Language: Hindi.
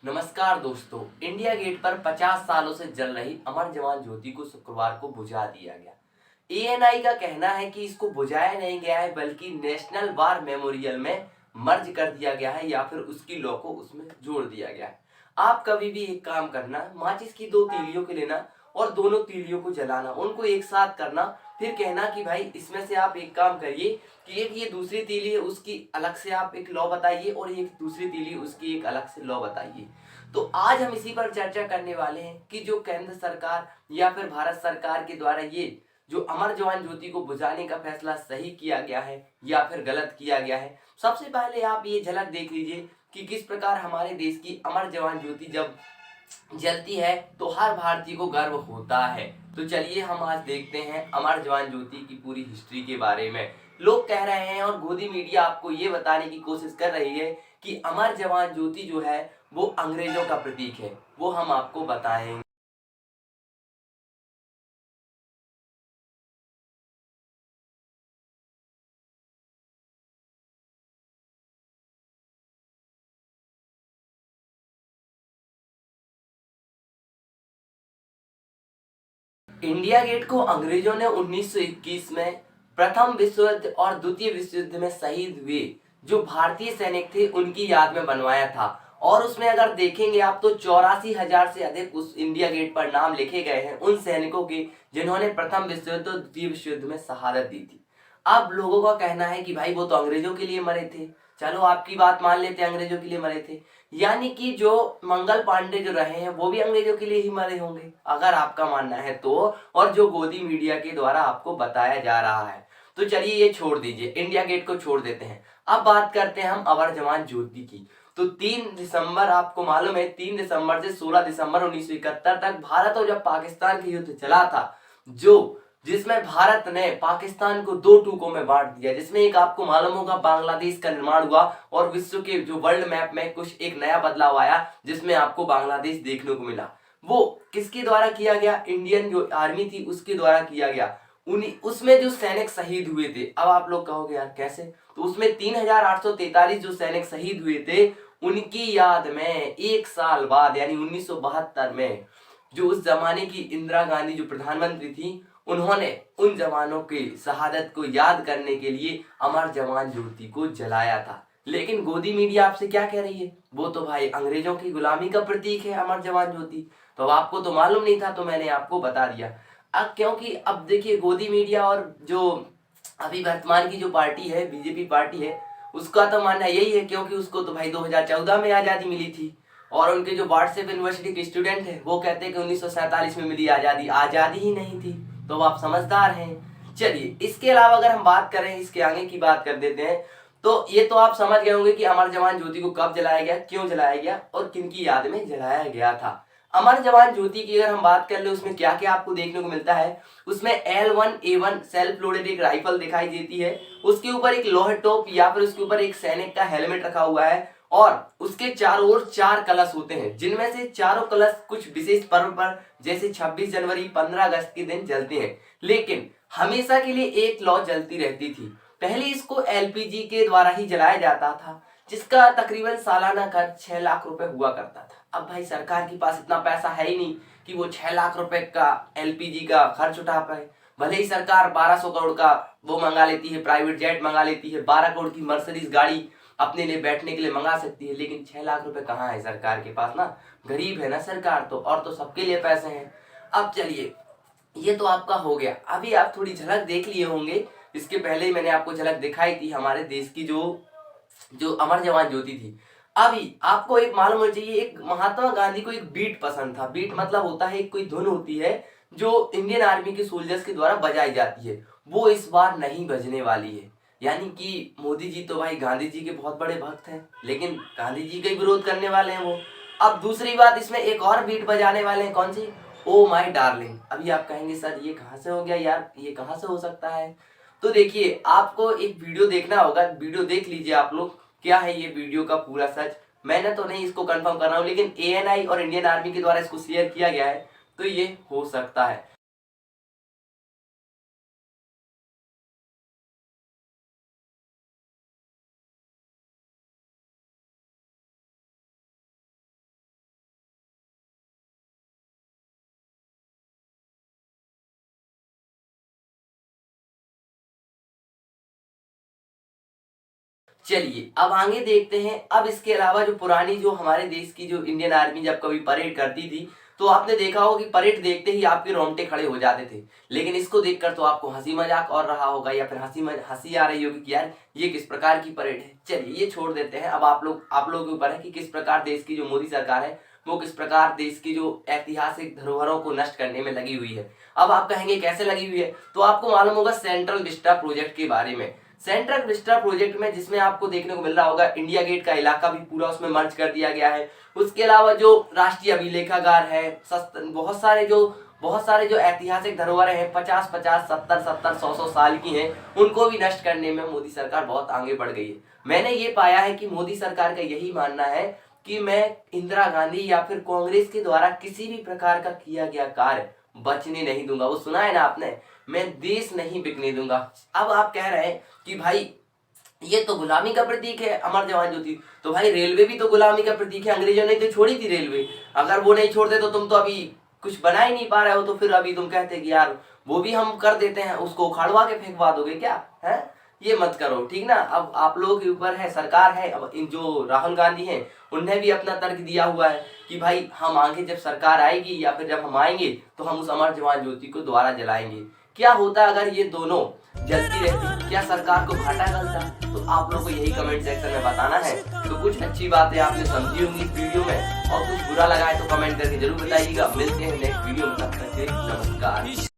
नमस्कार दोस्तों। इंडिया गेट पर 50 सालों से जल रही अमर जवान ज्योति को शुक्रवार को बुझा दिया गया। एएनआई का कहना है कि इसको बुझाया नहीं गया है बल्कि नेशनल वार मेमोरियल में मर्ज कर दिया गया है या फिर उसकी लौ को उसमें जोड़ दिया गया है। आप कभी भी एक काम करना, माचिस की दो तीलियों के लेना और दोनों तीलियों को जलाना, उनको एक साथ करना, फिर कहना कि भाई इसमें से आप एक काम करिए कि एक ये दूसरी तीली है उसकी अलग से आप एक लॉ बताइए और एक दूसरी तीली उसकी एक अलग से लॉ बताइए। तो आज हम इसी पर चर्चा करने वाले हैं कि जो केंद्र सरकार या फिर भारत सरकार के द्वारा ये जो अमर जवान ज्योति को बुझाने का फैसला सही किया गया है या फिर गलत किया गया है। सबसे पहले आप ये झलक देख लीजिए कि किस प्रकार हमारे देश की अमर जवान ज्योति जब जलती है तो हर भारतीय को गर्व होता है। तो चलिए हम आज देखते हैं अमर जवान ज्योति की पूरी हिस्ट्री के बारे में। लोग कह रहे हैं और गोदी मीडिया आपको ये बताने की कोशिश कर रही है कि अमर जवान ज्योति जो है वो अंग्रेजों का प्रतीक है। वो हम आपको बताएंगे। इंडिया गेट को अंग्रेजों ने 1921 में प्रथम विश्व युद्ध और द्वितीय विश्व युद्ध में शहीद हुए जो भारतीय सैनिक थे उनकी याद में बनवाया था। और उसमें अगर देखेंगे आप तो 84,000 से अधिक उस इंडिया गेट पर नाम लिखे गए हैं उन सैनिकों के जिन्होंने प्रथम विश्व युद्ध और द्वितीय विश्व युद्ध में शहादत दी थी। अब लोगों का कहना है कि भाई वो तो अंग्रेजों के लिए मरे थे। चलो आपकी बात मान लेते हैं, अंग्रेजों के लिए मरे थे, यानी कि जो मंगल पांडे जो रहे हैं वो भी अंग्रेजों के लिए ही मरे होंगे अगर आपका मानना है तो। और जो गोदी मीडिया के द्वारा आपको बताया जा रहा है तो चलिए ये छोड़ दीजिए, इंडिया गेट को छोड़ देते हैं। अब बात करते हैं हम अमर जवान ज्योति की। तो 3 दिसंबर, आपको मालूम है 3 दिसंबर से 16 दिसंबर 1971 तक भारत और जब पाकिस्तान का युद्ध चला था, जो जिसमें भारत ने पाकिस्तान को दो टुकड़ों में बांट दिया, जिसमें एक आपको मालूम होगा बांग्लादेश का निर्माण हुआ और विश्व के जो वर्ल्ड मैप में कुछ एक नया बदलाव आया जिसमें आपको बांग्लादेश देखने को मिला। वो किसके द्वारा किया गया? इंडियन जो आर्मी थी उसके द्वारा किया गया। उन्हीं उसमें जो सैनिक शहीद हुए थे, अब आप लोग कहोगे यार कैसे, तो उसमें 3,843 जो सैनिक शहीद हुए थे उनकी याद में एक साल बाद यानी 1972 में जो उस जमाने की इंदिरा गांधी जो प्रधानमंत्री थी उन्होंने उन जवानों की शहादत को याद करने के लिए अमर जवान ज्योति को जलाया था। लेकिन गोदी मीडिया आपसे क्या कह रही है? वो तो भाई अंग्रेजों की गुलामी का प्रतीक है अमर जवान ज्योति। तो अब आपको तो मालूम नहीं था तो मैंने आपको बता दिया। अब क्योंकि अब देखिए गोदी मीडिया और जो अभी वर्तमान की जो पार्टी है बीजेपी पार्टी है उसका तो मानना यही है, क्योंकि उसको तो भाई 2014 में आज़ादी मिली थी और उनके जो व्हाट्सएप यूनिवर्सिटी के स्टूडेंट है वो कहते हैं कि 1947 में मिली आज़ादी, आज़ादी ही नहीं थी। तो आप समझदार हैं। चलिए इसके अलावा अगर हम बात करें, इसके आगे की बात कर देते हैं। तो ये तो आप समझ गए होंगे कि अमर जवान ज्योति को कब जलाया गया, क्यों जलाया गया और किनकी याद में जलाया गया था। अमर जवान ज्योति की अगर हम बात कर ले उसमें क्या क्या आपको देखने को मिलता है। उसमें L1A1 सेल्फ लोडेड एक राइफल दिखाई देती है, उसके ऊपर एक लोहे टोप या फिर उसके ऊपर एक सैनिक का हेलमेट रखा हुआ है और उसके चारों ओर 4 कलश होते हैं जिनमें से चारों कलश कुछ विशेष पर्व पर जैसे 26 जनवरी 15 अगस्त के दिन जलते हैं। लेकिन हमेशा के लिए एक लौ जलती रहती थी। पहले इसको एलपीजी के द्वारा ही जलाया जाता था जिसका तकरीबन सालाना खर्च 6 लाख रुपए हुआ करता था। अब भाई सरकार के पास इतना पैसा है ही नहीं कि वो 6 लाख रुपए का एलपीजी का खर्च उठा पाए। भले ही सरकार 1200 करोड़ का वो मंगा लेती है, प्राइवेट जेट मंगा लेती है, 12 करोड़ की मर्सिडीज गाड़ी अपने लिए बैठने के लिए मंगा सकती है, लेकिन 6 लाख रुपए कहाँ है सरकार के पास ना। गरीब है ना सरकार तो, और तो सबके लिए पैसे हैं। अब चलिए ये तो आपका हो गया। अभी आप थोड़ी झलक देख लिए होंगे, इसके पहले ही मैंने आपको झलक दिखाई थी हमारे देश की जो जो अमर जवान ज्योति थी। अभी आपको एक मालूम होना चाहिए, एक महात्मा गांधी को एक बीट पसंद था। बीट मतलब होता है एक कोई धुन होती है जो इंडियन आर्मी के सोल्जर्स के द्वारा बजाई जाती है, वो इस बार नहीं बजने वाली है। यानी कि मोदी जी तो भाई गांधी जी के बहुत बड़े भक्त हैं लेकिन गांधी जी का ही विरोध करने वाले हैं वो। अब दूसरी बात, इसमें एक और बीट बजाने वाले हैं, कौन सी? ओ माई डार्लिंग। अभी आप कहेंगे सर ये कहाँ से हो गया यार, ये कहाँ से हो सकता है? तो देखिए आपको एक वीडियो देखना होगा, वीडियो देख लीजिए आप लोग क्या है ये वीडियो का पूरा सच। मैंने तो नहीं इसको कंफर्म कर रहा हूँ लेकिन एएनआई और इंडियन आर्मी के द्वारा इसको शेयर किया गया है तो ये हो सकता है। चलिए अब आगे देखते हैं। अब इसके अलावा जो पुरानी जो हमारे देश की जो इंडियन आर्मी जब कभी परेड करती थी तो आपने देखा होगा कि परेड देखते ही आपके रोंगटे खड़े हो जाते थे, लेकिन इसको देखकर तो आपको हंसी मजाक और रहा होगा या फिर हंसी आ रही होगी कि यार ये किस प्रकार की परेड है। चलिए ये छोड़ देते हैं। अब आप लोगों के ऊपर है कि किस प्रकार देश की जो मोदी सरकार है वो किस प्रकार देश की जो ऐतिहासिक धरोहरों को नष्ट करने में लगी हुई है। अब आप कहेंगे कैसे लगी हुई है, तो आपको मालूम होगा सेंट्रल विस्टा प्रोजेक्ट के बारे में। सेंट्रल विस्टा प्रोजेक्ट में जिसमें आपको देखने को मिल रहा होगा इंडिया गेट का इलाका भी पूरा उसमें मर्ज कर दिया गया है। उसके अलावा जो राष्ट्रीय अभिलेखागार है, बहुत सारे जो ऐतिहासिक धरोहरें हैं 50-50, 70-70, 100-100 साल की हैं, उनको भी नष्ट करने में मोदी सरकार बहुत आगे बढ़ गई है। मैंने ये पाया है कि मोदी सरकार का यही मानना है कि मैं इंदिरा गांधी या फिर कांग्रेस के द्वारा किसी भी प्रकार का किया गया कार्य बचने नहीं दूंगा। वो सुना है ना आपने, मैं देश नहीं बिकने दूंगा। अब आप कह रहे हैं कि भाई ये तो गुलामी का प्रतीक है अमर जवान ज्योति, तो भाई रेलवे भी तो गुलामी का प्रतीक है। अंग्रेजों ने तो छोड़ी थी रेलवे, अगर वो नहीं छोड़ते तो तुम तो अभी कुछ बना ही नहीं पा रहे हो, तो फिर अभी तुम कहते कि यार वो भी हम कर देते हैं, उसको उखाड़वा के फेंकवा दोगे क्या है। ये मत करो, ठीक ना। अब आप लोगों के ऊपर है, सरकार है। अब इन जो राहुल गांधी हैं उन्हें भी अपना तर्क दिया हुआ है कि भाई हम आगे जब सरकार आएगी या फिर जब हम आएंगे तो हम उस अमर जवान ज्योति को दोबारा जलाएंगे। क्या होता अगर ये दोनों जलती रहती, क्या सरकार को घाटा गलता? तो आप लोग को यही कमेंट सेक्शन में बताना है। तो कुछ अच्छी बातें आपने समझी होंगी इस वीडियो में और कुछ बुरा लगा है तो कमेंट करके जरूर बताइएगा। मिलते हैं नेक्स्ट वीडियो में, तब तक के लिए नमस्कार।